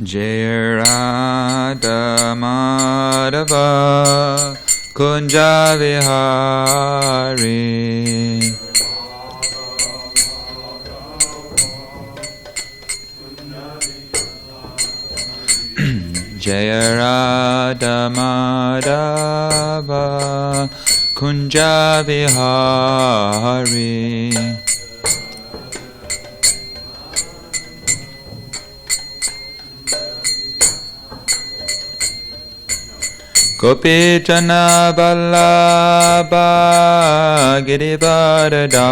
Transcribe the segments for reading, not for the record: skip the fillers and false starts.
Jaya Radha Madhava Kunja Vihari Jaya Radha Madhava Kunja Vihari Gopi Jana Vallabha Girivardhari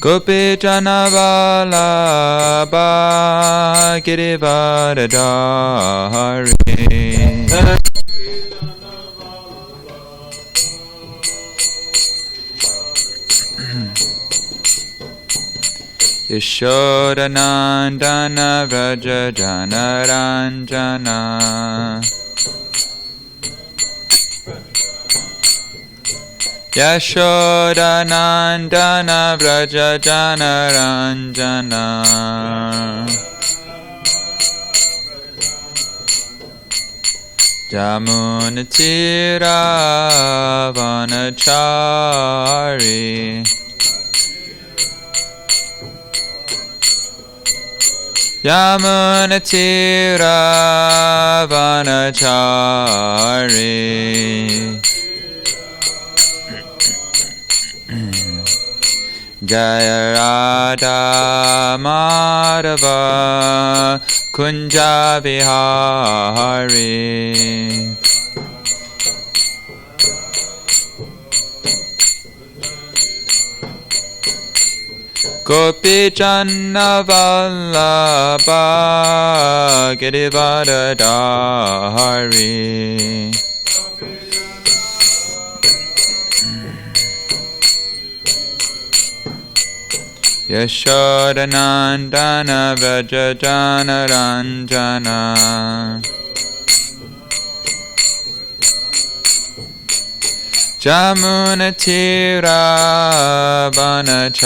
Gopi Jana Vallabha Girivardhari Yashoda Nandana Vraja Jana Ranjana Yashoda Nandana Vraja Jana Ranjana Jamunatira Vanachari Yamunatira Vanachari Jaya Radha Madhava Kunja Vihari Gopi Jana Vallabha Girivardhari Yashoda Nandana Vraja Jana Ranjana Jamunatira Vanachari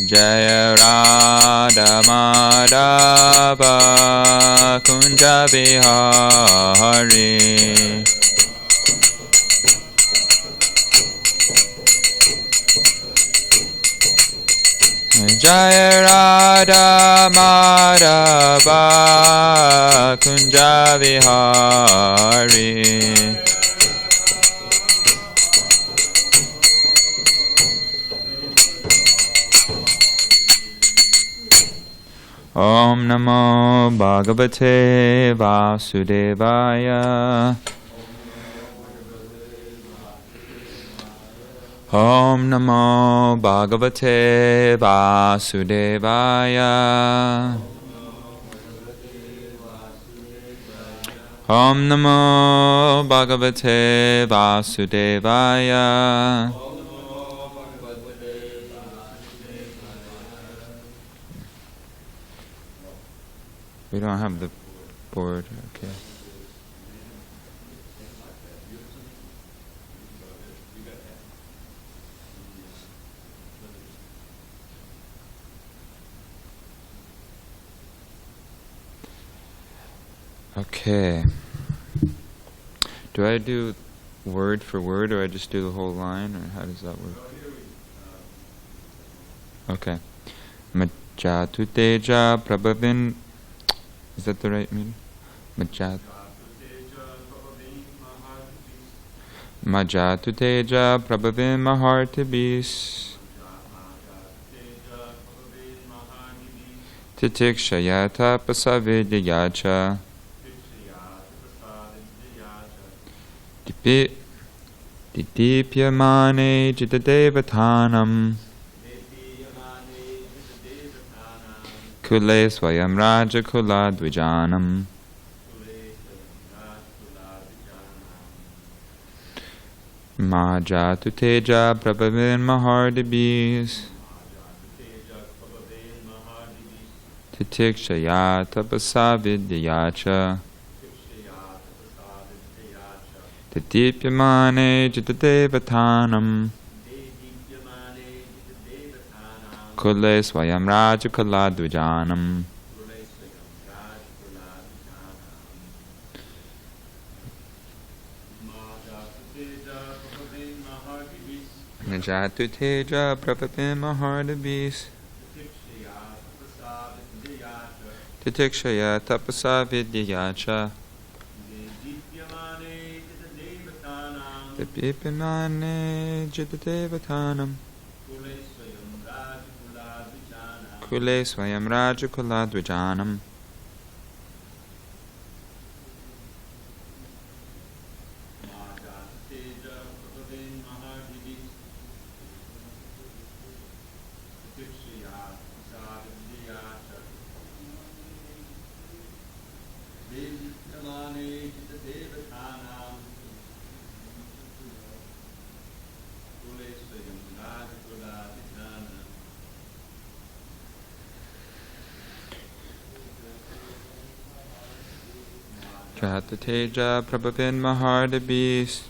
Jaya Radha Madhava Kunja Vihari Jaya Radha Madhava Kunja Vihari Om Namo Bhagavate Vasudevaya Om Namo Bhagavate Vasudevaya Om Namo Bhagavate Vasudevaya We don't have the board, okay. Okay. Do I do word for word or I just do the whole line or how does that work? Okay. Majatu Teja Prabhavin. Is that the right meaning? Majatu Teja Prabhavin Mahartibis Titikshayata Pasavidyacha Didipyamane Jitadevatanam Kule Swayam Raja Kula Dvijanam Majatu Teja Prabhavin Mahardibis Titikshaya tapasa vidyacha Tadipyamane jitadevatanam Kule swayam raja kaladvijanam Najatu teja prapapim mahardabis Titikshaya tapasa vidyacha Tadipyamane jitadevatanam Kule swayam raja kaladvijanam Jatateja prabhavin mahardabis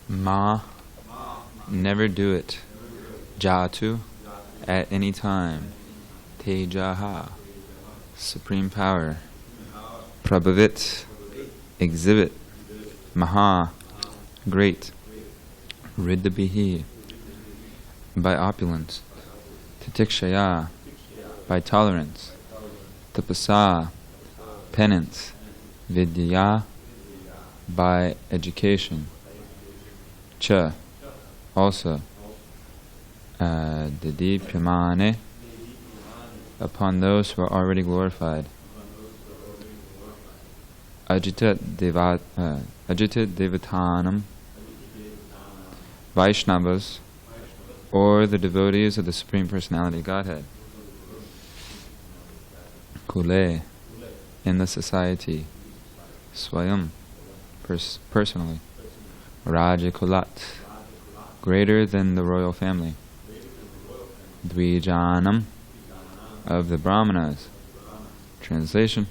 Ma, never do it. Jatu, at any time. Tejaha, supreme power. Prabhavit, exhibit. Maha, great. Riddhabhihi, by opulence. Titikshaya, by tolerance. Tapasa, penance. Vidya, by education. Cha, also. Didipyamane, upon those who are already glorified. Ajita Devatanam, Vaishnavas, or the devotees of the Supreme Personality of Godhead. Kule, in the society. Swayam, personally. Rajakulat, greater than the royal family. Dvijanam, of the Brahmanas. Translation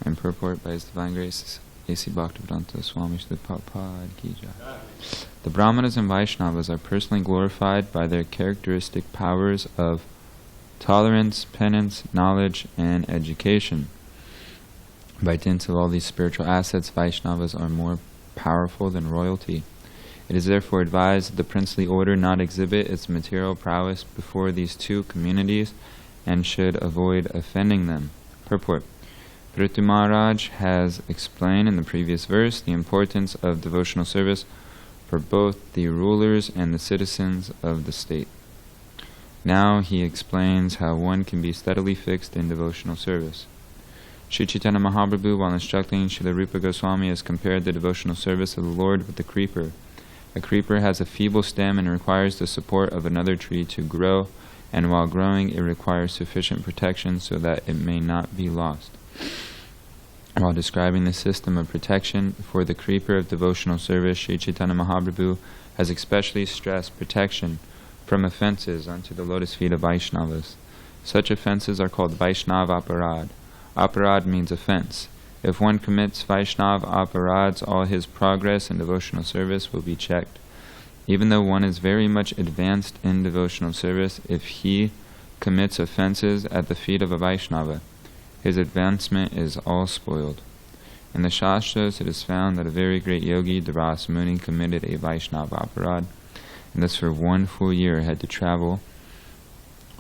and purport by His Divine Grace A.C. Bhaktivedanta Swami Srila Prabhupada Ki Jai. The Brahmanas and Vaishnavas are personally glorified by their characteristic powers of tolerance, penance, knowledge, and education. By dint of all these spiritual assets, Vaishnavas are more powerful than royalty. It is therefore advised that the princely order not exhibit its material prowess before these two communities and should avoid offending them. Purport. Prithu Maharaj has explained in the previous verse the importance of devotional service for both the rulers and the citizens of the state. Now he explains how one can be steadily fixed in devotional service. Sri Chaitanya Mahaprabhu, while instructing Srila Rupa Goswami, has compared the devotional service of the Lord with the creeper. A creeper has a feeble stem and requires the support of another tree to grow and while growing it requires sufficient protection so that it may not be lost. While describing the system of protection for the creeper of devotional service, Sri Chaitanya Mahaprabhu has especially stressed protection from offenses unto the lotus feet of Vaishnavas. Such offenses are called Vaishnav Aparad. Aparad means offense. If one commits Vaishnav Aparads, all his progress in devotional service will be checked. Even though one is very much advanced in devotional service, if he commits offenses at the feet of a Vaishnava, his advancement is all spoiled. In the Shastras it is found that a very great yogi, Daras Muni, committed a Vaishnava Aparad, and thus for 1 full year had to travel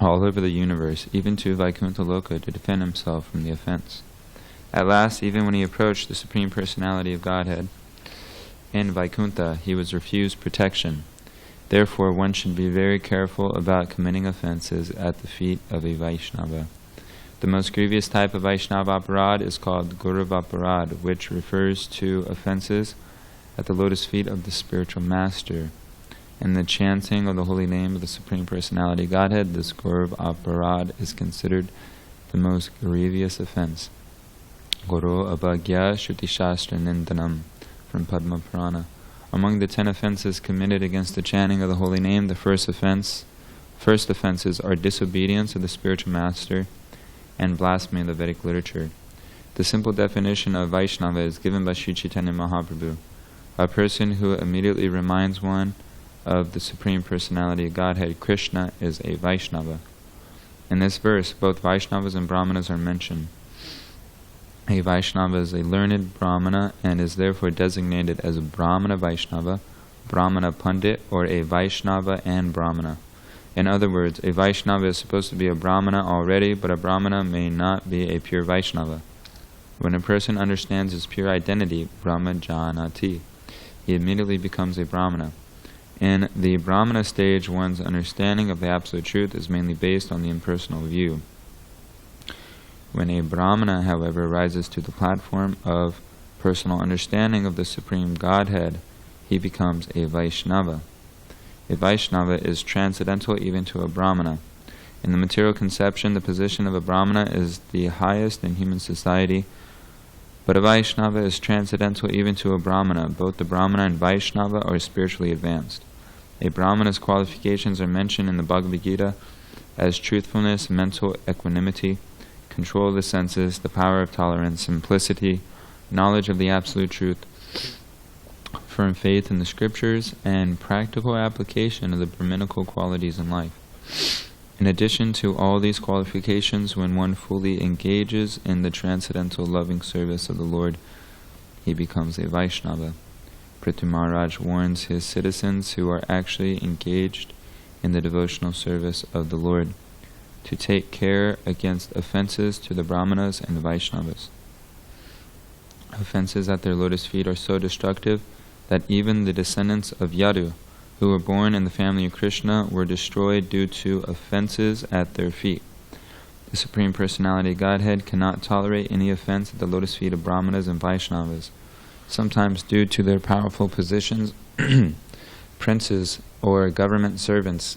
all over the universe, even to Vaikuntha Loka, to defend himself from the offense. At last, even when he approached the Supreme Personality of Godhead in Vaikuntha, he was refused protection. Therefore, one should be very careful about committing offenses at the feet of a Vaishnava. The most grievous type of Vaishnava Aparad is called Gaurav Aparad, which refers to offenses at the lotus feet of the spiritual master. In the chanting of the holy name of the Supreme Personality of Godhead, this Gaurav Aparad is considered the most grievous offense. Guru Abhagya Shruti Shastra Nindanam, from Padma Purana. Among the 10 offenses committed against the chanting of the holy name, the first offenses are disobedience of the spiritual master and blasphemy of the Vedic literature. The simple definition of Vaishnava is given by Sri Chaitanya Mahaprabhu. A person who immediately reminds one of the Supreme Personality of Godhead, Krishna, is a Vaishnava. In this verse, both Vaishnavas and Brahmanas are mentioned. A Vaishnava is a learned Brahmana and is therefore designated as a Brahmana Vaishnava, Brahmana Pandit, or a Vaishnava and Brahmana. In other words, a Vaishnava is supposed to be a Brahmana already, but a Brahmana may not be a pure Vaishnava. When a person understands his pure identity, Brahmajanati, he immediately becomes a Brahmana. In the Brahmana stage, one's understanding of the Absolute Truth is mainly based on the impersonal view. When a Brahmana, however, rises to the platform of personal understanding of the Supreme Godhead, he becomes a Vaishnava. A Vaishnava is transcendental even to a Brahmana. In the material conception, the position of a Brahmana is the highest in human society, but a Vaishnava is transcendental even to a Brahmana. Both the Brahmana and Vaishnava are spiritually advanced. A Brahmana's qualifications are mentioned in the Bhagavad Gita as truthfulness, mental equanimity, control of the senses, the power of tolerance, simplicity, knowledge of the Absolute Truth, firm faith in the Scriptures, and practical application of the Brahminical qualities in life. In addition to all these qualifications, when one fully engages in the transcendental loving service of the Lord, he becomes a Vaishnava. Prithu Maharaj warns his citizens who are actually engaged in the devotional service of the Lord to take care against offenses to the Brahmanas and the Vaishnavas. Offenses at their lotus feet are so destructive that even the descendants of Yadu, who were born in the family of Krishna, were destroyed due to offenses at their feet. The Supreme Personality of Godhead cannot tolerate any offense at the lotus feet of Brahmanas and Vaishnavas. Sometimes due to their powerful positions, princes or government servants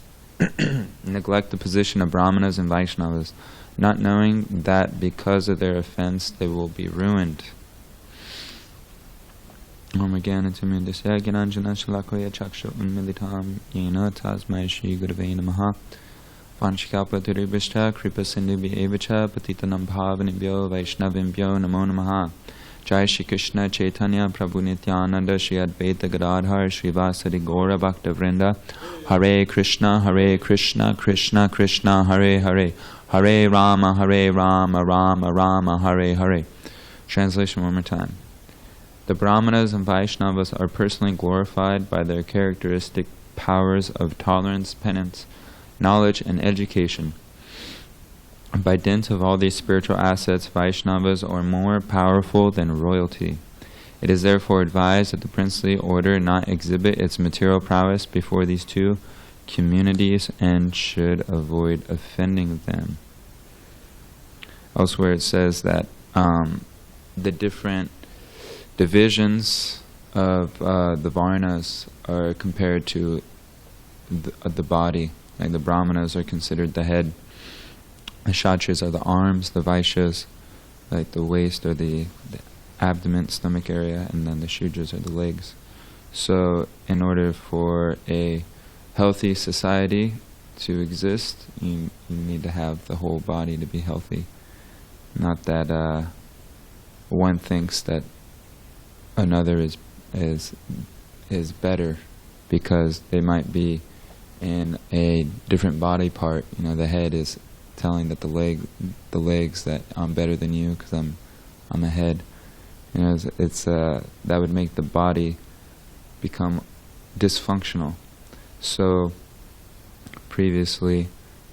neglect the position of Brahmanas and Vaishnavas, not knowing that because of their offense they will be ruined. Om Jnana Disya Gyananjana Shalakoya Chaksha Unmilitam Yena Tasmai Shri Gurave Namaha Vanchikalpataribhishta Kripa Sindhubhi Evacha Patitanam Bhavanibhyo Vaishnavimbhyo Namo Namaha. Jai Shri Krishna Chaitanya Prabhu Nityananda Shri Advaita Gadadhar Shri Vasari Gaura Bhakta Vrinda. Hare Krishna Krishna Krishna Hare Hare, Hare Rama Rama Rama Hare Hare. Translation one more time. The Brahmanas and Vaishnavas are personally glorified by their characteristic powers of tolerance, penance, knowledge, and education. By dint of all these spiritual assets, Vaishnavas are more powerful than royalty. It is therefore advised that the princely order not exhibit its material prowess before these two communities and should avoid offending them. Elsewhere it says that the different divisions of the Varnas are compared to the body. Like the Brahmanas are considered the head, the Kshatriyas are the arms, the Vaishyas, like the waist or the abdomen, stomach area, and then the Shudras are the legs. So in order for a healthy society to exist, you need to have the whole body to be healthy. Not that one thinks that another is better because they might be in a different body part. You know, the head is telling that the legs that I'm better than you because I'm a head. You know, it's that would make the body become dysfunctional. So previously,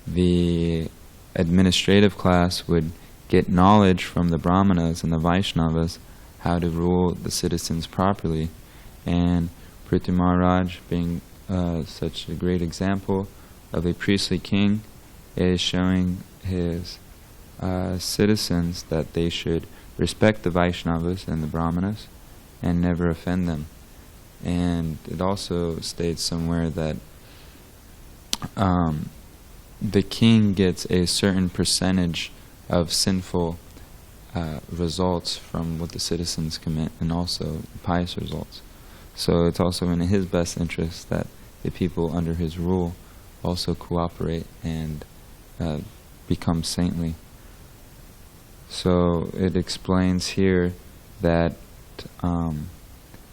the administrative class would get knowledge from the Brahmanas and the Vaishnavas how to rule the citizens properly. And Prithu Maharaj, being such a great example of a priestly king, is showing his citizens that they should respect the Vaishnavas and the Brahmanas and never offend them. And it also states somewhere that the king gets a certain percentage of sinful results from what the citizens commit, and also pious results. So it's also in his best interest that the people under his rule also cooperate and become saintly. So it explains here that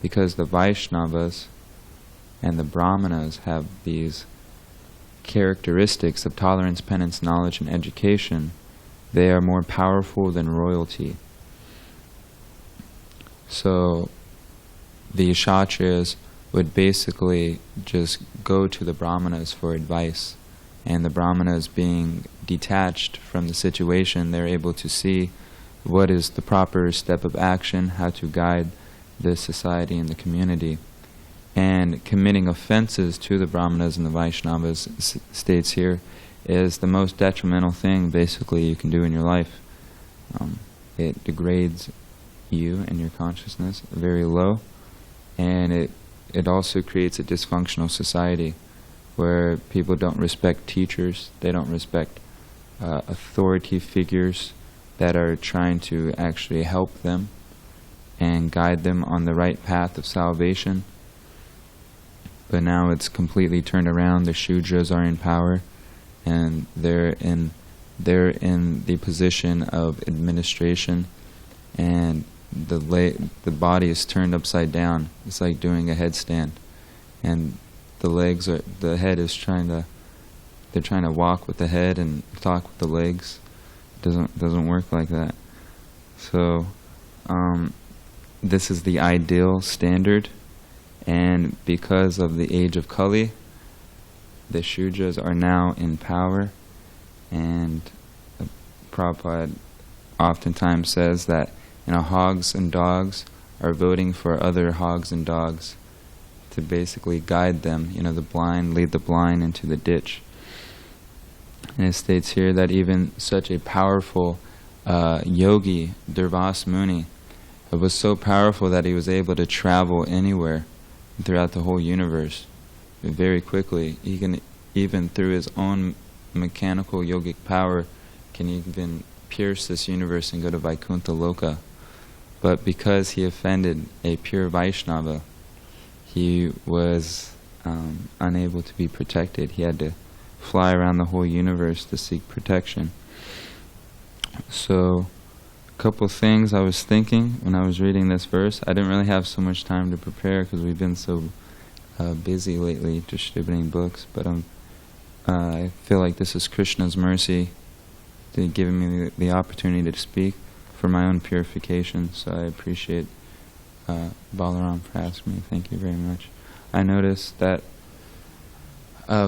because the Vaishnavas and the Brahmanas have these characteristics of tolerance, penance, knowledge, and education, they are more powerful than royalty. So the Kshatriyas would basically just go to the Brahmanas for advice, and the Brahmanas, being detached from the situation, they're able to see what is the proper step of action, how to guide the society and the community. And committing offenses to the Brahmanas and the Vaishnavas, states here, is the most detrimental thing basically you can do in your life. It degrades you and your consciousness very low, and it also creates a dysfunctional society where people don't respect teachers, they don't respect authority figures that are trying to actually help them and guide them on the right path of salvation. But now it's completely turned around. The Shudras are in power, and they're in the position of administration, and the body is turned upside down. It's like doing a headstand, and the head is they're trying to walk with the head and talk with the legs. It doesn't work like that. So this is the ideal standard, and because of the age of Kali, the Shudras are now in power, and Prabhupada oftentimes says that, you know, hogs and dogs are voting for other hogs and dogs to basically guide them. You know, the blind lead the blind into the ditch. And it states here that even such a powerful yogi, Durvas Muni, it was so powerful that he was able to travel anywhere throughout the whole universe very quickly. He can, even through his own mechanical yogic power, can even pierce this universe and go to Vaikuntha Loka. But because he offended a pure Vaishnava, he was unable to be protected. He had to fly around the whole universe to seek protection. So, a couple things I was thinking when I was reading this verse. I didn't really have so much time to prepare because we've been so busy lately distributing books, but I feel like this is Krishna's mercy to giving me the opportunity to speak for my own purification, so I appreciate Balaram for asking me. Thank you very much. I noticed that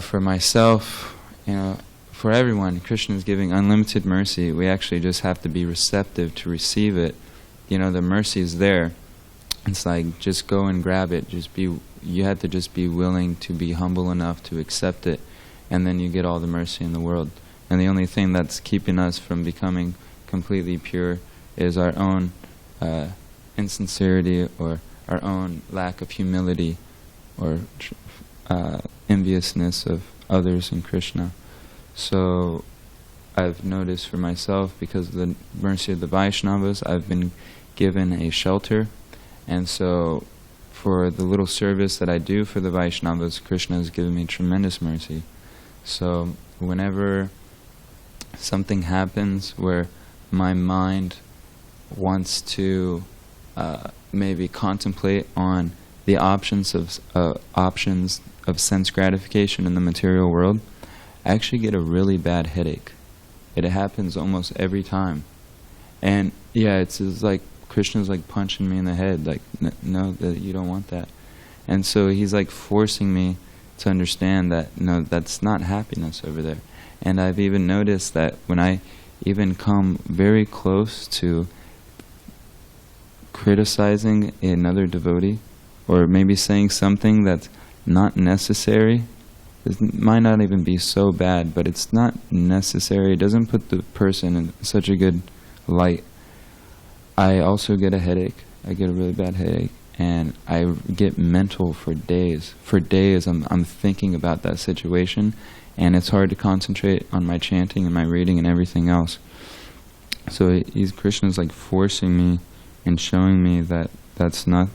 for myself, you know, for everyone, Krishna is giving unlimited mercy. We actually just have to be receptive to receive it. You know, the mercy is there. It's like, just go and grab it. You have to just be willing to be humble enough to accept it, and then you get all the mercy in the world. And the only thing that's keeping us from becoming completely pure is our own insincerity, or our own lack of humility, or enviousness of others in Krishna. So I've noticed for myself, because of the mercy of the Vaishnavas, I've been given a shelter. And so for the little service that I do for the Vaishnavas, Krishna has given me tremendous mercy. So whenever something happens where my mind wants to maybe contemplate on the options of sense gratification in the material world, I actually get a really bad headache. It happens almost every time. And yeah, it's like Krishna's like punching me in the head, like, no, that you don't want that. And so he's like forcing me to understand that, no, that's not happiness over there. And I've even noticed that when I even come very close to criticizing another devotee, or maybe saying something that's not necessary, it might not even be so bad, but it's not necessary, it doesn't put the person in such a good light, I also get a headache. I get a really bad headache, and I get mental for days. For days I'm thinking about that situation, and it's hard to concentrate on my chanting and my reading and everything else. So Krishna's like forcing me and showing me that that's not,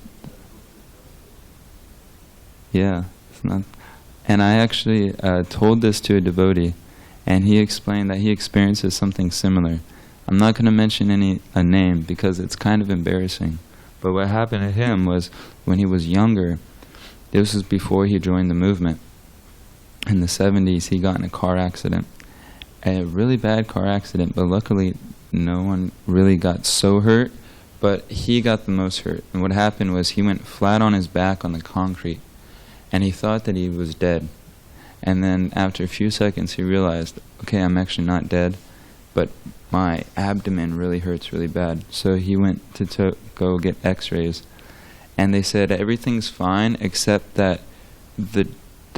yeah, it's not. And I actually told this to a devotee, and he explained that he experiences something similar. I'm not going to mention a name because it's kind of embarrassing. But what happened to him was when he was younger, this was before he joined the movement. In the 70s, he got in a car accident. A really bad car accident, but luckily no one really got so hurt, but he got the most hurt. And what happened was he went flat on his back on the concrete, and he thought that he was dead. And then after a few seconds he realized, okay, I'm actually not dead, but my abdomen really hurts really bad. So he went to go get x-rays, and they said everything's fine except that the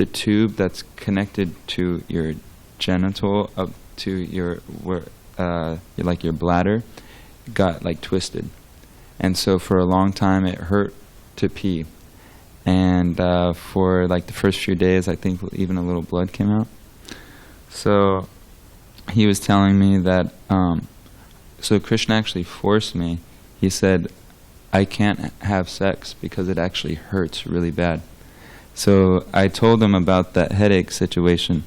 tube that's connected to your genital up to your like your bladder got like twisted, and so for a long time it hurt to pee. And for like the first few days, I think even a little blood came out. So he was telling me that, so Krishna actually forced me. He said, I can't have sex because it actually hurts really bad. So I told him about that headache situation,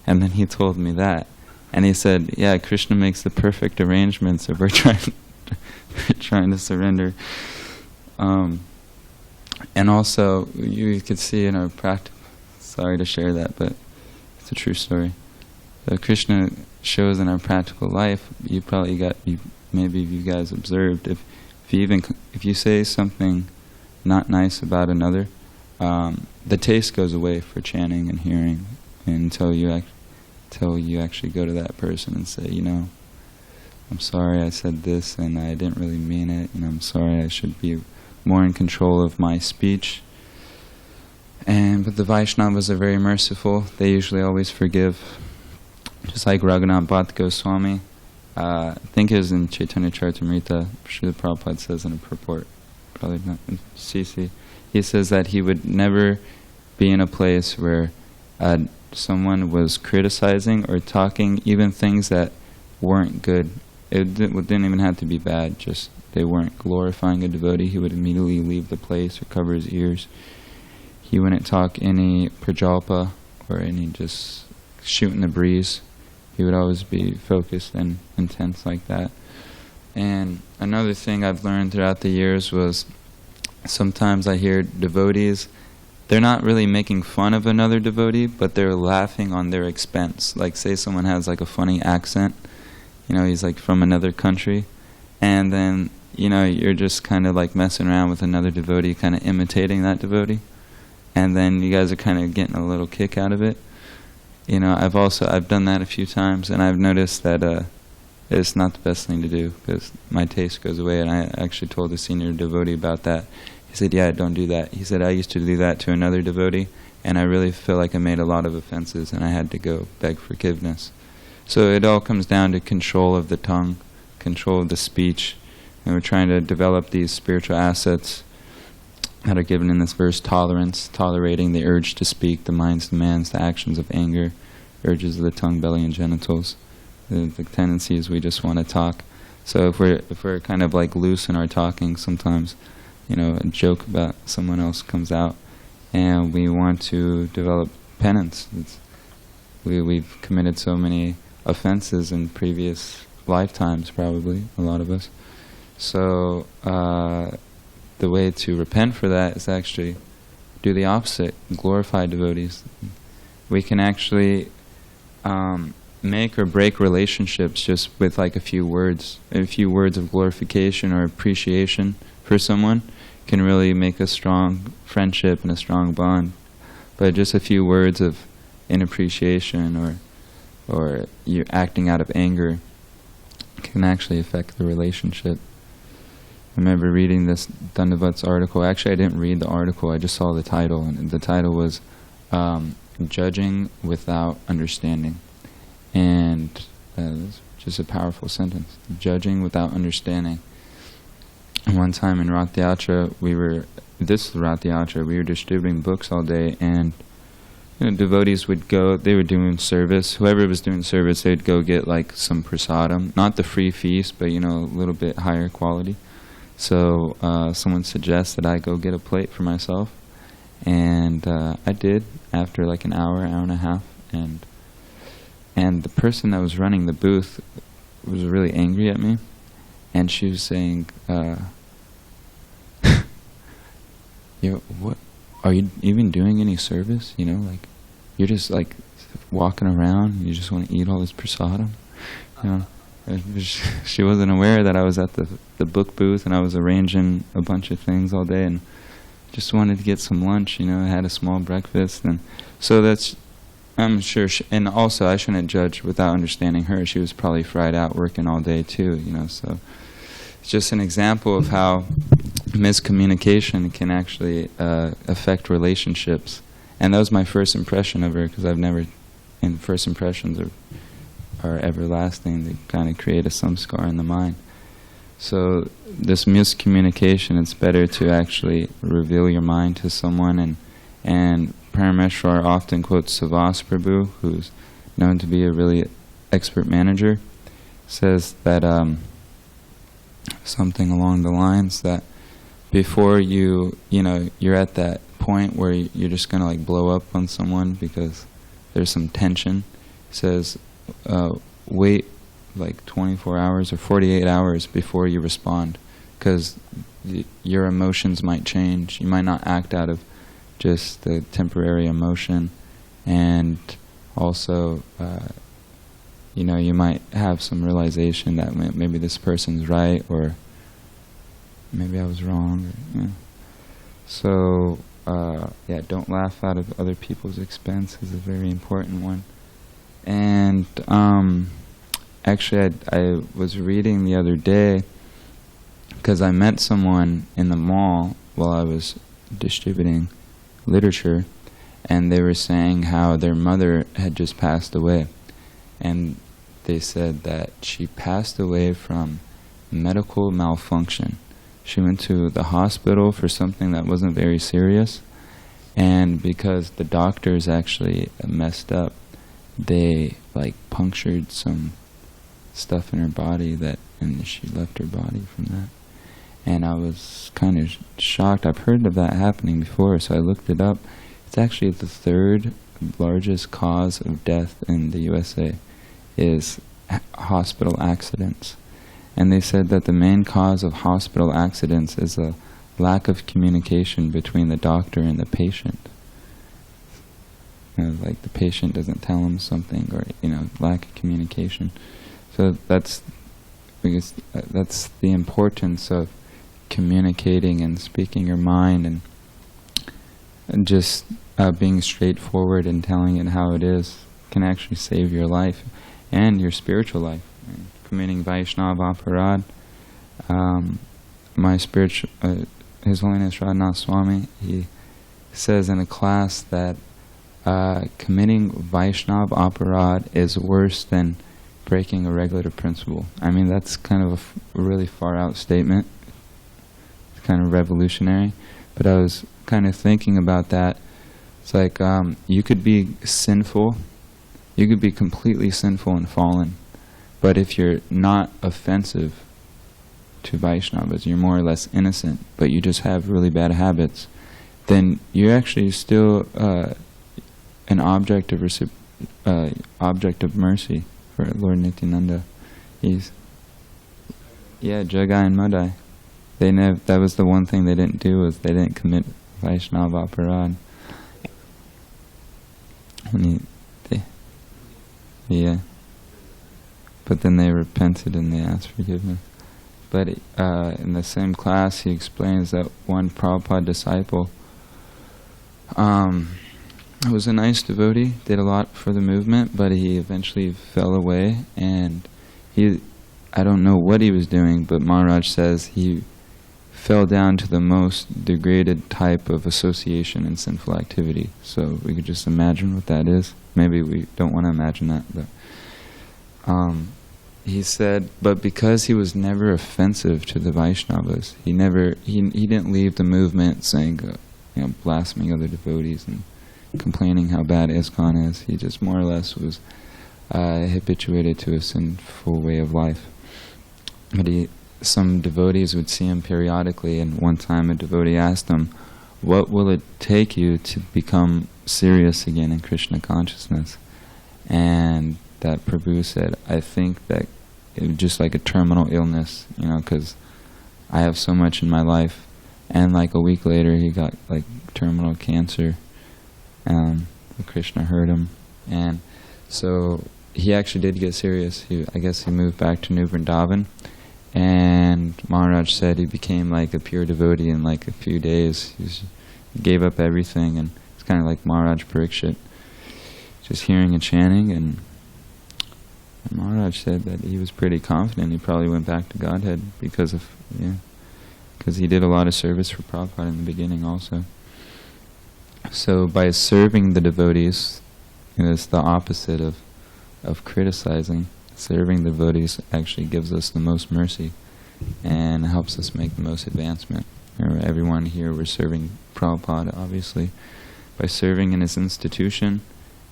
and then he told me that. And he said, yeah, Krishna makes the perfect arrangements if we're trying to surrender. And also, you could see in our practice, sorry to share that, but it's a true story. Krishna shows in our practical life, maybe you guys observed, if you say something not nice about another, the taste goes away for chanting and hearing until you actually go to that person and say, I'm sorry I said this and I didn't really mean it, I'm sorry, I should be more in control of my speech. But the Vaishnavas are very merciful. They usually always forgive. Just like Raghunath Bhatt Goswami, I think it was in Chaitanya Charitamrita, Srila Prabhupada says in a purport, probably not in CC, he says that he would never be in a place where someone was criticizing or talking even things that weren't good. It didn't even have to be bad, just they weren't glorifying a devotee. He would immediately leave the place or cover his ears. He wouldn't talk any prajalpa or any just shooting the breeze. He would always be focused and intense like that. And another thing I've learned throughout the years was sometimes I hear devotees, they're not really making fun of another devotee, but they're laughing on their expense. Like say someone has like a funny accent, he's like from another country, and then you're just kind of like messing around with another devotee, kind of imitating that devotee, and then you guys are kind of getting a little kick out of it. I've done that a few times, and I've noticed that it's not the best thing to do because my taste goes away. And I actually told a senior devotee about that. He said, yeah, don't do that. He said, I used to do that to another devotee, and I really feel like I made a lot of offenses, and I had to go beg forgiveness. So it all comes down to control of the tongue, control of the speech, and we're trying to develop these spiritual assets that are given in this verse: tolerance, tolerating the urge to speak, the mind's demands, the actions of anger, urges of the tongue, belly, and genitals. The tendency is we just want to talk. So if we're kind of like loose in our talking, sometimes, a joke about someone else comes out, and we want to develop penance. We've committed so many offenses in previous lifetimes, probably, a lot of us. So the way to repent for that is actually do the opposite, glorify devotees. We can actually make or break relationships just with like a few words of glorification or appreciation for someone can really make a strong friendship and a strong bond. But just a few words of inappreciation or you acting out of anger can actually affect the relationship. I remember reading this Dandavat's article. Actually, I didn't read the article, I just saw the title, and the title was Judging Without Understanding. And it's just a powerful sentence. Judging without understanding. And one time in Rath Yatra, we were distributing books all day, and devotees would go, they were doing service. Whoever was doing service, they'd go get like some prasadam, not the free feast, but a little bit higher quality. So someone suggested I go get a plate for myself, and I did after like an hour and a half, and the person that was running the booth was really angry at me, and she was saying, what are you even doing any service? Like you're just like walking around and you just want to eat all this prasadam. She wasn't aware that I was at the book booth and I was arranging a bunch of things all day and just wanted to get some lunch. I had a small breakfast, and so that's, I'm sure, and also I shouldn't judge without understanding her. She was probably fried out working all day too, so it's just an example of how miscommunication can actually affect relationships. And that was my first impression of her, because and first impressions are everlasting. They kind of create a samskar in the mind. So this miscommunication, it's better to actually reveal your mind to someone. And Parameshwar often quotes Savas Prabhu, who's known to be a really expert manager, says that something along the lines that before you're at that point where you're just going to like blow up on someone because there's some tension, says wait like 24 hours or 48 hours before you respond, because your emotions might change. You might not act out of just the temporary emotion, and also you might have some realization that maybe this person's right, or maybe I was wrong. So don't laugh out of other people's expense is a very important one. And actually I was reading the other day, because I met someone in the mall while I was distributing literature, and they were saying how their mother had just passed away, and they said that she passed away from medical malfunction. She went to the hospital for something that wasn't very serious, and because the doctors actually messed up, they like punctured some stuff in her body and she left her body from that. And I was kind of shocked. I've heard of that happening before, so I looked it up. It's actually the third largest cause of death in the USA is hospital accidents. And they said that the main cause of hospital accidents is a lack of communication between the doctor and the patient. Like the patient doesn't tell them something, or lack of communication. So that's the importance of communicating and speaking your mind, and just being straightforward and telling it how it is can actually save your life and your spiritual life. Committing Vaishnava aparad. My spiritual, His Holiness Radhanath Swami, he says in a class that committing Vaishnava aparad is worse than breaking a regular principle. I mean, that's kind of a really far out statement. It's kind of revolutionary. But I was kind of thinking about that. It's like you could be sinful, you could be completely sinful and fallen, but if you're not offensive to Vaishnavas, you're more or less innocent, but you just have really bad habits, then you're actually still an object of mercy for Lord Nityananda. He's Jagai and Madai. That was the one thing they didn't do, was they didn't commit Vaishnava aparad. But then they repented and they asked forgiveness. But in the same class, he explains that one Prabhupada disciple was a nice devotee, did a lot for the movement, but he eventually fell away, and I don't know what he was doing, but Maharaj says he fell down to the most degraded type of association and sinful activity. So we could just imagine what that is. Maybe we don't want to imagine that, but he said, but because he was never offensive to the Vaishnavas, he didn't leave the movement saying, blaspheming other devotees and complaining how bad ISKCON is. He just more or less was habituated to a sinful way of life. But some devotees would see him periodically, and one time a devotee asked him, what will it take you to become serious again in Krishna consciousness? And that Prabhu said, I think that it was just like a terminal illness, because I have so much in my life. And like a week later, he got like terminal cancer. Krishna heard him, and so he actually did get serious. I guess he moved back to New Vrindavan, and Maharaj said he became like a pure devotee in like a few days. He gave up everything, and it's kind of like Maharaj Parikshit, just hearing and chanting. And Maharaj said that he was pretty confident he probably went back to Godhead because he did a lot of service for Prabhupada in the beginning also. So by serving the devotees, it's the opposite of criticizing. Serving the devotees actually gives us the most mercy and helps us make the most advancement. Everyone here, we're serving Prabhupada, obviously, by serving in his institution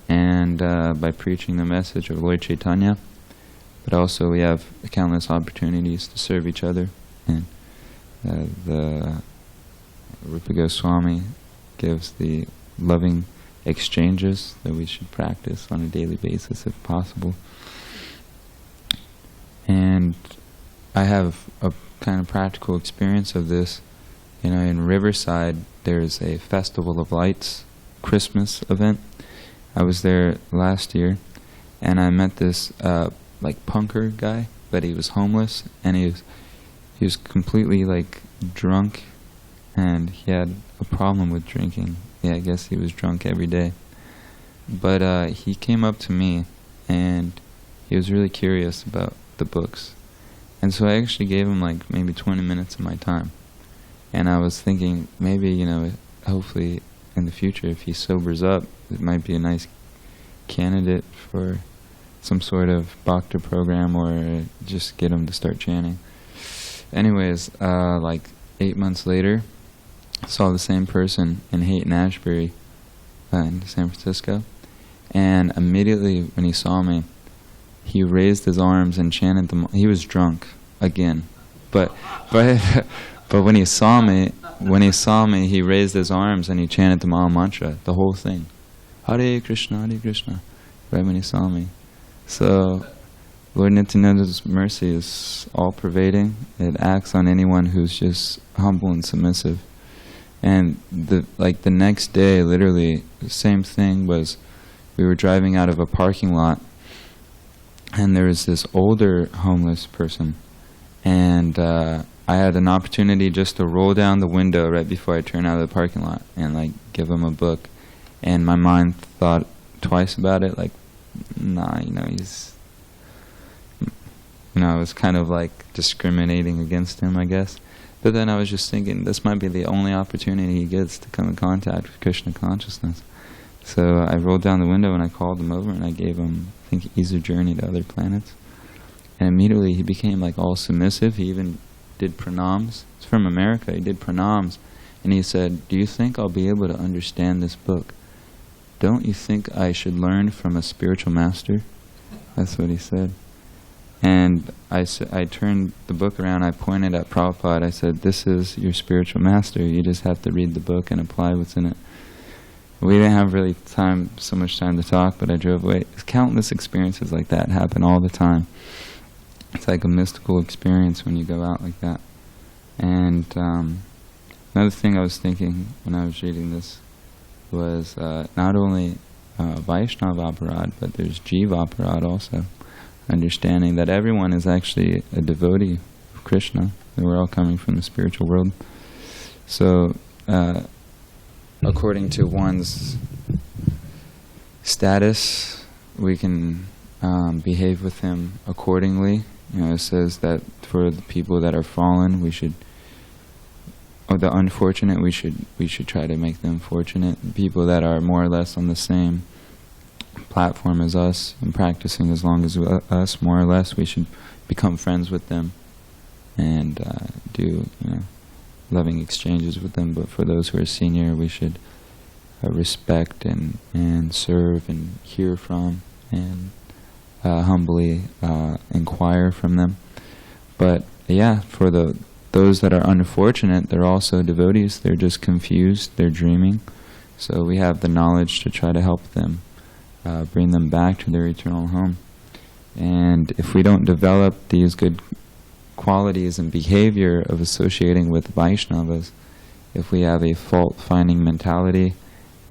and by preaching the message of Lord Chaitanya. But also we have countless opportunities to serve each other. And the Rupa Goswami gives the loving exchanges that we should practice on a daily basis if possible. And I have a kind of practical experience of this. In Riverside there's a Festival of Lights Christmas event. I was there last year, and I met this like punker guy, but he was homeless, and he was completely like drunk, and he had a problem with drinking. I guess he was drunk every day. But he came up to me, and he was really curious about the books. And so I actually gave him like maybe 20 minutes of my time. And I was thinking, maybe, hopefully in the future, if he sobers up, it might be a nice candidate for some sort of bhakti program, or just get him to start chanting. Anyways, like 8 months later, I saw the same person in Haight-Ashbury in San Francisco, and immediately when he saw me, he raised his arms and chanted them. He was drunk again, but when he saw me, he raised his arms and he chanted the Maha Mantra, the whole thing, Hare Krishna, right when he saw me. So Lord Nityananda's mercy is all-pervading. It acts on anyone who's just humble and submissive. And the next day, literally, the same thing was, we were driving out of a parking lot, and there was this older homeless person, and I had an opportunity just to roll down the window right before I turned out of the parking lot and give him a book. And my mind thought twice about it, I was kind of discriminating against him, I guess. But then I was just thinking, this might be the only opportunity he gets to come in contact with Krishna consciousness. So I rolled down the window and I called him over and I gave him, I think, Easier Journey to Other Planets. And immediately he became all submissive. He even did pranams. He's from America. He did pranams. And he said, do you think I'll be able to understand this book? Don't you think I should learn from a spiritual master? That's what he said. And I turned the book around, I pointed at Prabhupada, I said, this is your spiritual master, you just have to read the book and apply what's in it. We didn't have really so much time to talk, but I drove away. Countless experiences like that happen all the time. It's like a mystical experience when you go out like that. And another thing I was thinking when I was reading this was not only Vaishnava Aparad, but there's Jiva Aparad also. Understanding that everyone is actually a devotee of Krishna, that we're all coming from the spiritual world. So, according to one's status, we can behave with him accordingly. It says that for the people that are fallen, or the unfortunate, we should try to make them fortunate. People that are more or less on the same platform as us and practicing as long as us, more or less, we should become friends with them and do loving exchanges with them. But for those who are senior, we should respect and serve and hear from and humbly inquire from them. But yeah, for those that are unfortunate, they're also devotees. They're just confused, they're dreaming. So we have the knowledge to try to help them, bring them back to their eternal home. And if we don't develop these good qualities and behavior of associating with Vaishnavas, if we have a fault-finding mentality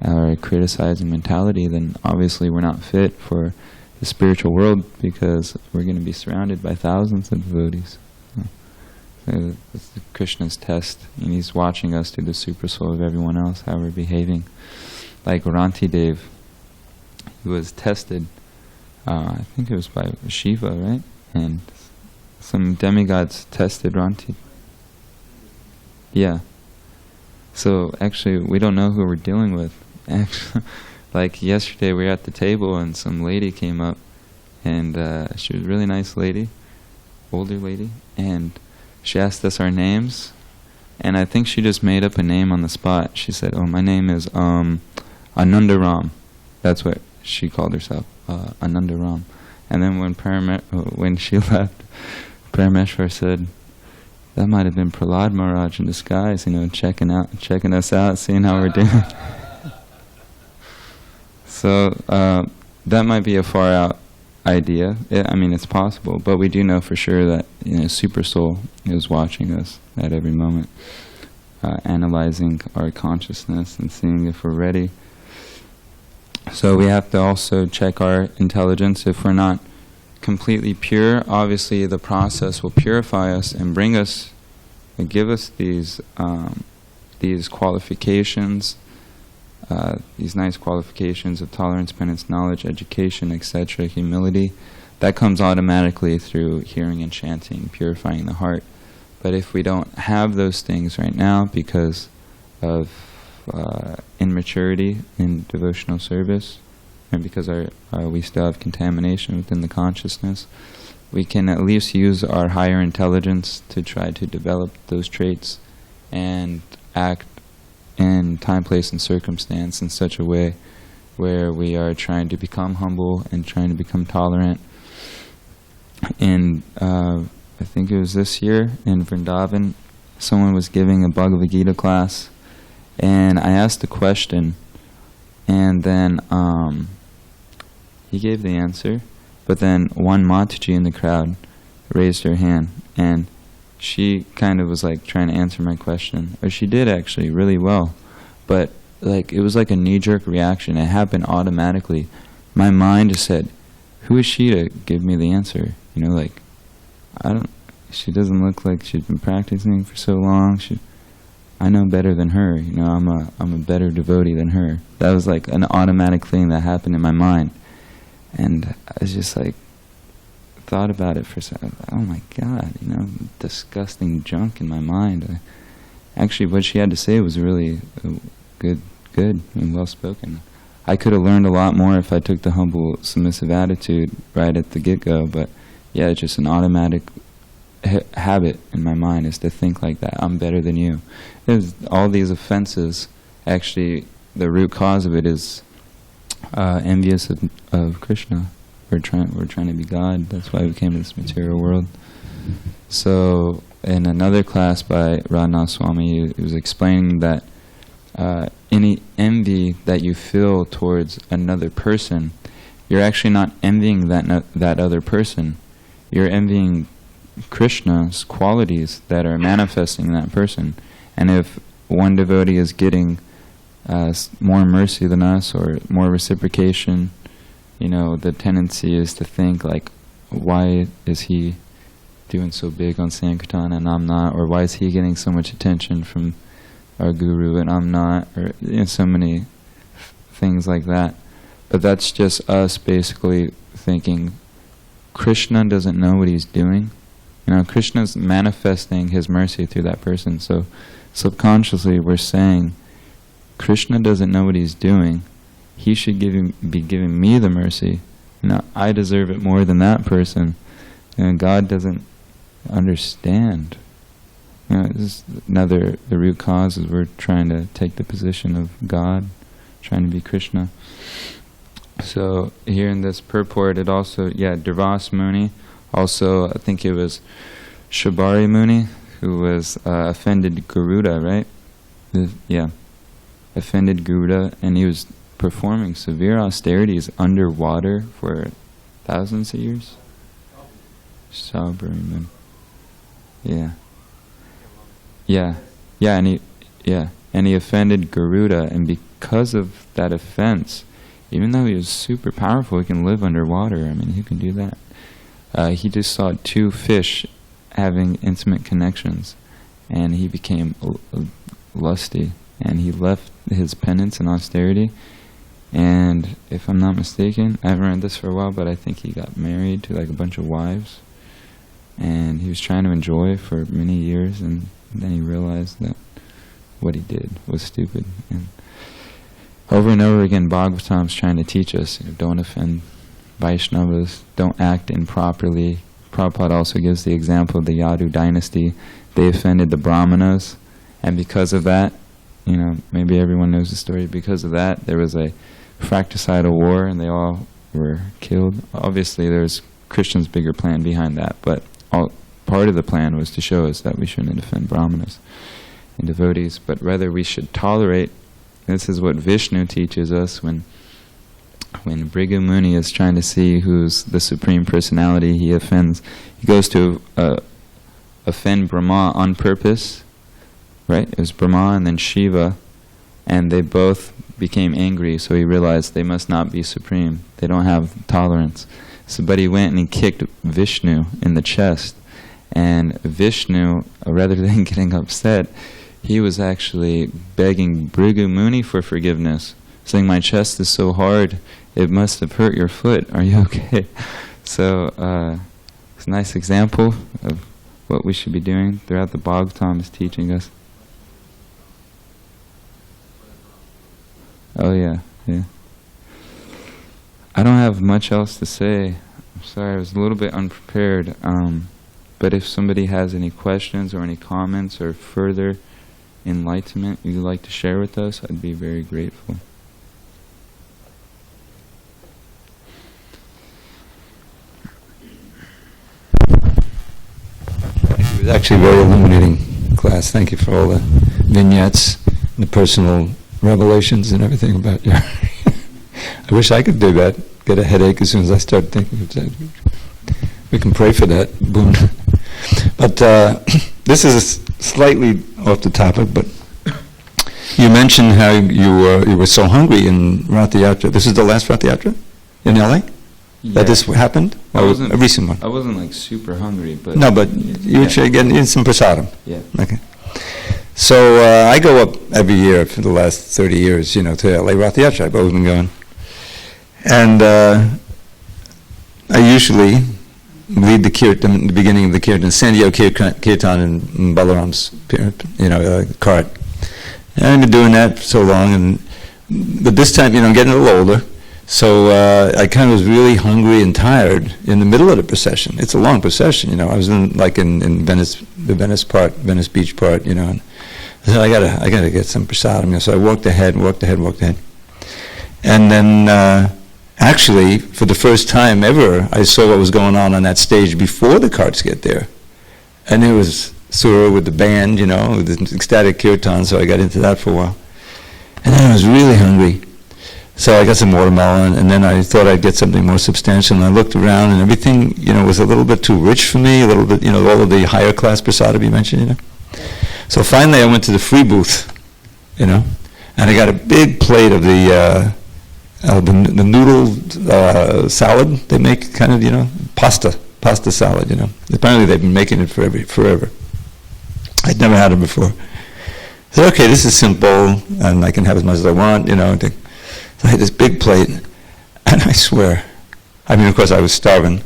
or a criticizing mentality, then obviously we're not fit for the spiritual world, because we're going to be surrounded by thousands of devotees. So that's Krishna's test, and he's watching us through the super soul of everyone else, how we're behaving. Like Rantidev, he was tested, I think it was by Shiva, right? And some demigods tested Ranti. Yeah. So actually, we don't know who we're dealing with. Actually, like yesterday, we were at the table and some lady came up, and she was a really nice lady, older lady, and she asked us our names, and I think she just made up a name on the spot. She said, "Oh, my name is Ananda Ram." That's what she called herself, Ananda Ram. And then when she left, Parameshwar said, "That might have been Prahlad Maharaj in disguise, checking us out, seeing how we're doing." So that might be a far out idea. It's possible, but we do know for sure that Super Soul is watching us at every moment, analyzing our consciousness and seeing if we're ready. So we have to also check our intelligence. If we're not completely pure, obviously the process will purify us and bring us and give us these qualifications, these nice qualifications of tolerance, penance, knowledge, education, etc., humility. That comes automatically through hearing and chanting, purifying the heart. But if we don't have those things right now because of immaturity in devotional service, and because we still have contamination within the consciousness, we can at least use our higher intelligence to try to develop those traits and act in time, place, and circumstance in such a way where we are trying to become humble and trying to become tolerant. And I think it was this year in Vrindavan, someone was giving a Bhagavad Gita class, and I asked a question, and then he gave the answer, but then one Mataji in the crowd raised her hand, and she kind of was like trying to answer my question, or she did actually really well, but like it was like a knee-jerk reaction. It happened automatically. My mind just said, "Who is she to give me the answer?" She doesn't look like she's been practicing for so long. I know better than her. I'm a better devotee than her. That was like an automatic thing that happened in my mind, and I was just like, thought about it for a second. Oh my God, disgusting junk in my mind. Actually, what she had to say was really good and well spoken. I could have learned a lot more if I took the humble, submissive attitude right at the get-go, but yeah, it's just an automatic habit in my mind is to think like that. I'm better than you. All these offenses, actually, the root cause of it is envious of Krishna. We're trying to be God. That's why we came to this material world. So, in another class by Radhanath Swami, he was explaining that any envy that you feel towards another person, you're actually not envying that other person. You're envying Krishna's qualities that are manifesting in that person. And if one devotee is getting more mercy than us or more reciprocation, the tendency is to think like, why is he doing so big on Sankirtan and I'm not? Or why is he getting so much attention from our guru and I'm not? Or so many things like that. But that's just us basically thinking Krishna doesn't know what he's doing. Krishna's manifesting his mercy through that person. So subconsciously we're saying Krishna doesn't know what he's doing. He should be giving me the mercy. I deserve it more than that person. And God doesn't understand. This is the root cause is we're trying to take the position of God, trying to be Krishna. So here in this purport, it also, Durvas Muni, also I think it was Shabari Muni, who was offended Garuda, right? Offended Garuda, and he was performing severe austerities underwater for thousands of years. Shabari Muni. And he offended Garuda, and because of that offense, even though he was super powerful, he can live underwater. He can do that. He just saw two fish having intimate connections, and he became lusty, and he left his penance and austerity. And if I'm not mistaken, I haven't read this for a while, but I think he got married to like a bunch of wives, and he was trying to enjoy for many years, and then he realized that what he did was stupid. And over again, Bhagavatam's trying to teach us, don't offend Vaishnavas, don't act improperly. Prabhupada also gives the example of the Yadu dynasty. They offended the Brahmanas, and because of that, maybe everyone knows the story, because of that, there was a fratricidal war, and they all were killed. Obviously, there's Krishna's bigger plan behind that, but part of the plan was to show us that we shouldn't offend Brahmanas and devotees, but rather we should tolerate. This is what Vishnu teaches us when Bhrigu Muni is trying to see who's the Supreme Personality. He goes to offend Brahma on purpose, right? It was Brahma and then Shiva, and they both became angry, so he realized they must not be supreme. They don't have tolerance. But he went and he kicked Vishnu in the chest, and Vishnu, rather than getting upset, he was actually begging Bhrigu Muni for forgiveness, saying, my chest is so hard, it must have hurt your foot. Are you okay? So it's a nice example of what we should be doing throughout the Bhagavatam is teaching us. Oh yeah. I don't have much else to say. I'm sorry, I was a little bit unprepared. But if somebody has any questions or any comments or further enlightenment you'd like to share with us, I'd be very grateful. It was actually a very illuminating class. Thank you for all the vignettes, the personal revelations and everything about your... I wish I could do that. Get a headache as soon as I start thinking of that. We can pray for that. Boom. But this is slightly off the topic, but you mentioned how you were so hungry in Rath Yatra. This is the last Rath Yatra in LA? Yeah. That this happened? A recent one? I wasn't like super hungry, but... No, but you were getting some prasadam. Yeah. Okay. So I go up every year for the last 30 years, to LA Rath Yatra. I've always been going. And I usually lead the Kirtan, the beginning of the Kirtan, SanDiego Kirtan in Balaram's cart. And I've been doing that for so long, but this time, I'm getting a little older, So I kind of was really hungry and tired in the middle of the procession. It's a long procession, you know. I was in Venice, the Venice Beach part, you know. And I said, I gotta get some prasadam. You know, so I walked ahead. And then actually, for the first time ever, I saw what was going on that stage before the carts get there. And it was Surah with the band, you know, with the ecstatic Kirtan, so I got into that for a while. And then I was really hungry. So I got some watermelon, and then I thought I'd get something more substantial, and I looked around, and everything, you know, was a little bit too rich for me, a little bit, you know, all of the higher class prasadam you mentioned, you know. So finally I went to the free booth, you know, and I got a big plate of the noodle salad they make, kind of, you know, pasta salad, you know. Apparently they've been making it forever. I'd never had it before. I said, okay, this is simple, and I can have as much as I want, you know. So I had this big plate, and I swear, I mean, of course I was starving.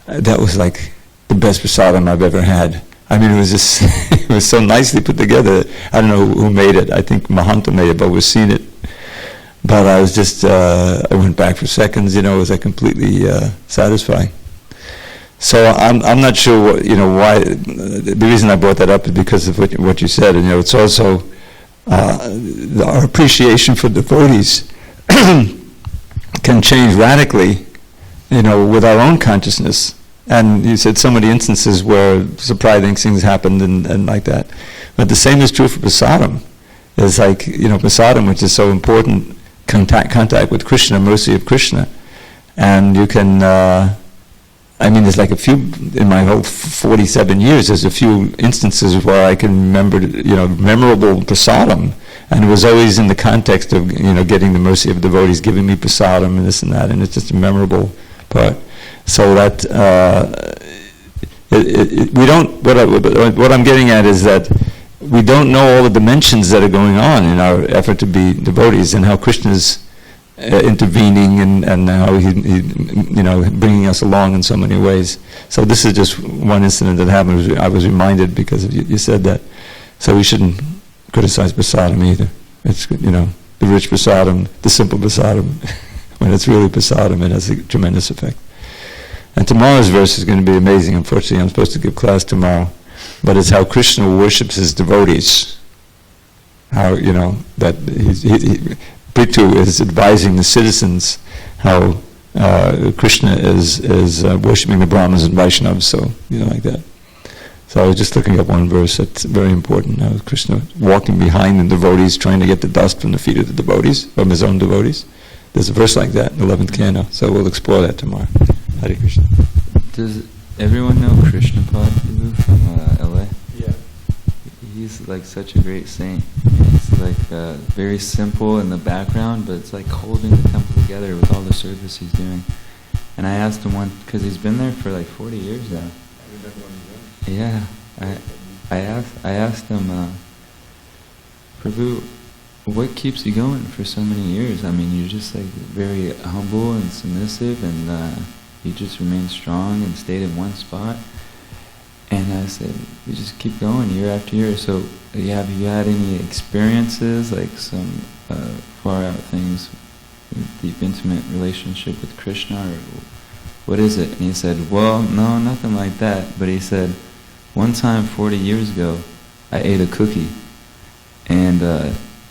That was like the best prasadam I've ever had. I mean, it was just, it was so nicely put together. I don't know who made it. I think Mahanta made it, but we've seen it. But I was just, I went back for seconds, you know, it was like completely satisfying. So I'm not sure what, you know, why, the reason I brought that up is because of what you said, and you know, it's also our appreciation for devotees can change radically, you know, with our own consciousness. And you said so many instances where surprising things happened and like that. But the same is true for prasadam. It's like, you know, prasadam, which is so important, contact with Krishna, mercy of Krishna. And you can, I mean, there's like a few, in my whole 47 years, there's a few instances where I can remember, you know, memorable prasadam. And it was always in the context of, you know, getting the mercy of devotees, giving me prasadam and this and that, and it's just a memorable part. So that, we don't, what I'm getting at is that we don't know all the dimensions that are going on in our effort to be devotees, and how Krishna's intervening, and how he, you know, bringing us along in so many ways. So this is just one incident that happened. I was reminded because of you said that. So we shouldn't criticize prasadam either. It's, you know, the rich prasadam, the simple prasadam. When it's really prasadam, it has a tremendous effect. And tomorrow's verse is going to be amazing. Unfortunately, I'm supposed to give class tomorrow. But it's how Krishna worships his devotees. How, you know, that Prithu is advising the citizens how Krishna is worshipping the Brahmanas and Vaishnavas, so, you know, like that. So I was just looking up one verse that's very important. How Krishna walking behind the devotees, trying to get the dust from the feet of the devotees, from his own devotees. There's a verse like that in the 11th canto, so we'll explore that tomorrow. Hare Krishna. Does everyone know Krishna Prabhu from LA? Yeah. He's like such a great saint. It's like very simple in the background, but it's like holding the temple together with all the service he's doing. And I asked him one, because he's been there for like 40 years now. I remember when he Yeah. I asked him, Prabhu, what keeps you going for so many years? I mean, you're just like very humble and submissive, and you just remain strong and stayed in one spot. And I said, you just keep going year after year. So have you had any experiences, like some far out things, deep intimate relationship with Krishna, or what is it? And he said, well, no, nothing like that. But he said, one time 40 years ago, I ate a cookie. And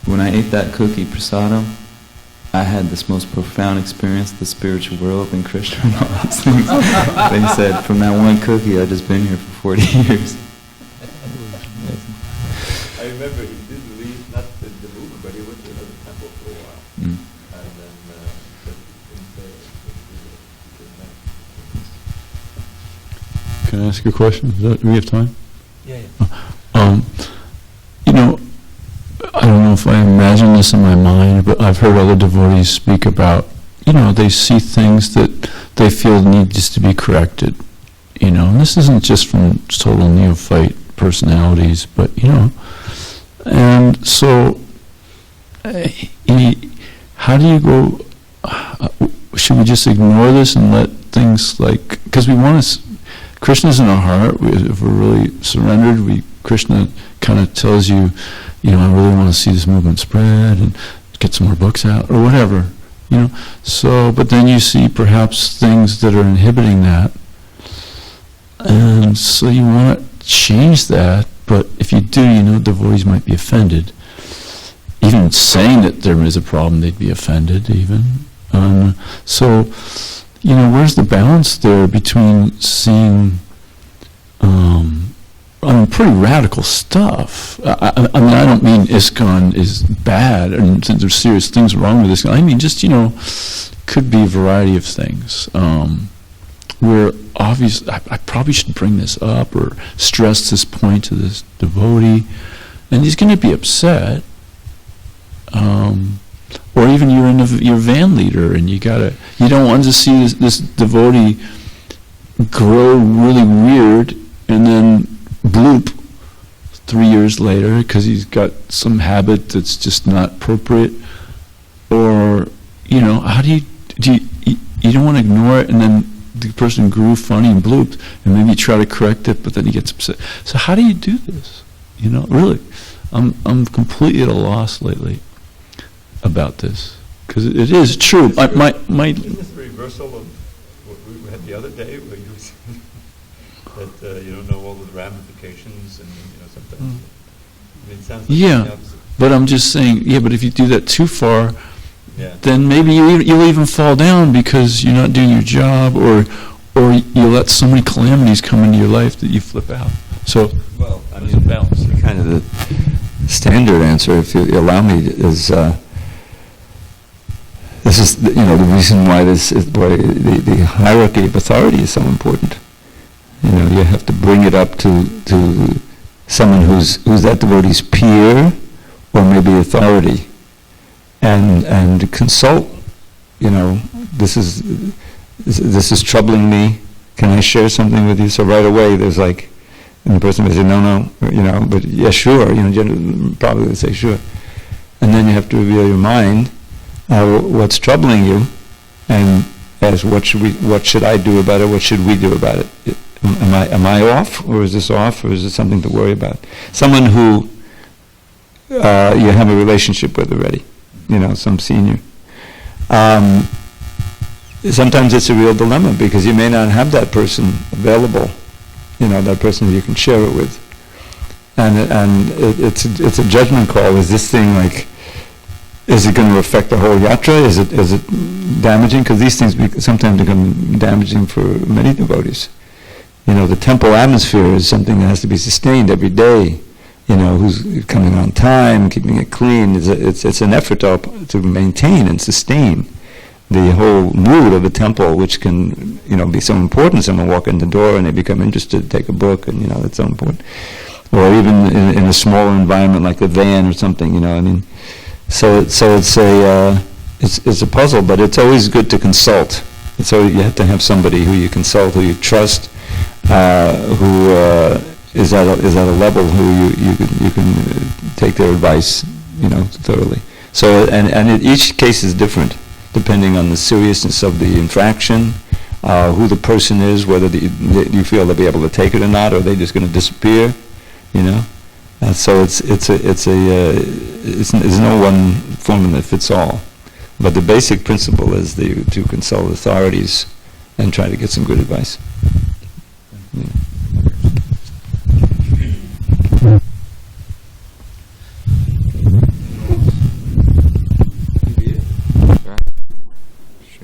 when I ate that cookie, prasadam, I had this most profound experience, the spiritual world and Krishna and all these things. But he said, from that one cookie, I've just been here for 40 years. I remember he did leave, not the movement, but he went to another temple for a while. Mm. And then Can I ask you a question? Do we have time? yeah. You know, I don't know if I imagine this in my mind, but I've heard other devotees speak about, you know, they see things that they feel needs to be corrected. You know, and this isn't just from total neophyte personalities, but, you know, and so how do you go, should we just ignore this and let things like, because we want to, Krishna's in our heart, if we're really surrendered, Krishna kind of tells you, you know, I really want to see this movement spread and get some more books out or whatever. You know, so, but then you see perhaps things that are inhibiting that, and so you want to change that, but if you do, you know, devotees might be offended. Even saying that there is a problem, they'd be offended even. So, you know, where's the balance there between seeing, pretty radical stuff. I mean, I don't mean ISKCON is bad, and there's serious things wrong with ISKCON. I mean, just, you know, could be a variety of things. Where obviously, I probably should bring this up or stress this point to this devotee, and he's going to be upset. Or even you're your van leader, and you don't want to see this devotee grow really weird, and then bloop 3 years later because he's got some habit that's just not appropriate. Or, you know, how do you don't want to ignore it, and then the person grew funny and blooped, and maybe you try to correct it, but then he gets upset. So how do you do this? You know, really, I'm completely at a loss lately about this, because it is true. Isn't this the reversal of what we had the other day, where you said that you don't know all the ramifications, and you know sometimes. I mean, it sounds like the opposite. But I'm just saying, but if you do that too far, Yeah. then maybe you'll even fall down because you're not doing your job, or you let so many calamities come into your life that you flip out. So, Well, I there's a balance. kind of the standard answer, if you allow me, is this is the reason why the hierarchy of authority is so important. You know, you have to bring it up to someone who's that devotee's peer, or maybe authority, and consult. You know, this is troubling me. Can I share something with you? So right away, there's like, and the person may say no, you know, but yeah, sure. You know, generally, probably would say sure, and then you have to reveal your mind. What's troubling you, and ask what should I do about it? What should we do about it? Am I off, or is this off, or is it something to worry about? Someone who you have a relationship with already, you know, some senior. Sometimes it's a real dilemma because you may not have that person available, you know, that person you can share it with, and it's a judgment call. Is this thing like? Is it going to affect the whole yatra? Is it damaging? Because these things sometimes become damaging for many devotees. You know, the temple atmosphere is something that has to be sustained every day. You know, who's coming on time, keeping it clean. It's an effort to maintain and sustain the whole mood of the temple, which can, you know, be so important. Someone walk in the door and they become interested, take a book, and, you know, that's so important. Or even in a smaller environment like the van or something, you know, I mean. So it's a puzzle, but it's always good to consult. So you have to have somebody who you consult, who you trust, who is at a level who you can take their advice, you know, thoroughly. So and each case is different, depending on the seriousness of the infraction, who the person is, whether you feel they'll be able to take it or not, or they're just going to disappear, you know. So there's no one formula that fits all, but the basic principle is to consult authorities and try to get some good advice. Yeah.